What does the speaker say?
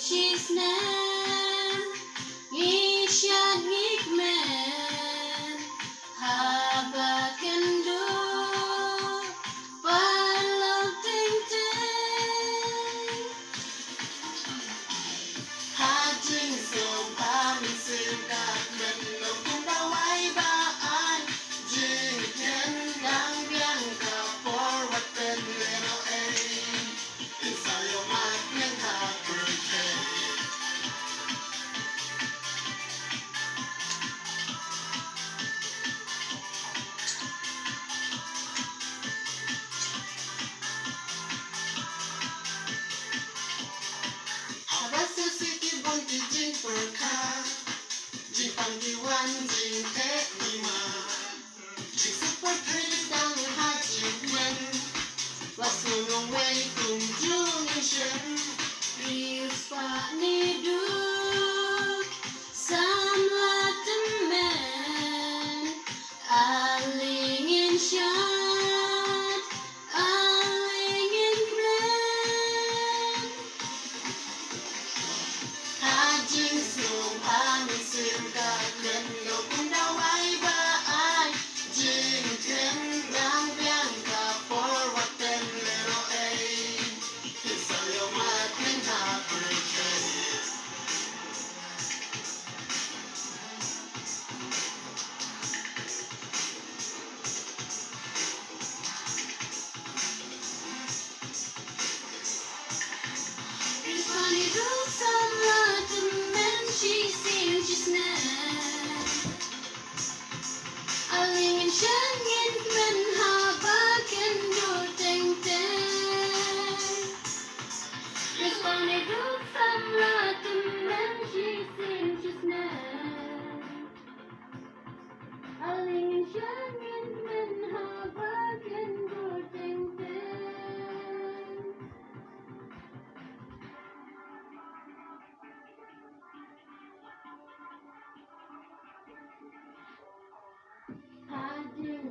She's now Ishan Hikman Habakan do Palau ting ting Hajing sông pamin sim kat men nông cũng đã quay ba ai Jing thiên đang biang ka forward ten leno a Inside your mind men have City Bunty Jing Perka Jing Pangi Wan Jing Lima Jing Super Tree Dang Ha Jing Men Wasu Nong Wei Kung Jung In Shen Reels Pa Ni Du Sam La Tem Men Aling In Shan Aling In Glen Hajing sông pamin sim kat men nông cũng đã quay ba ai Jing thiên đang biang ka forward ten leno a Inside your mind men have It's funny though some lot of men she seems just now Aling in shan yin men ha ba can do ting ting It's funny though some lot of men she seems just now Aling in shan yin men ha ba can do ting ting Hajing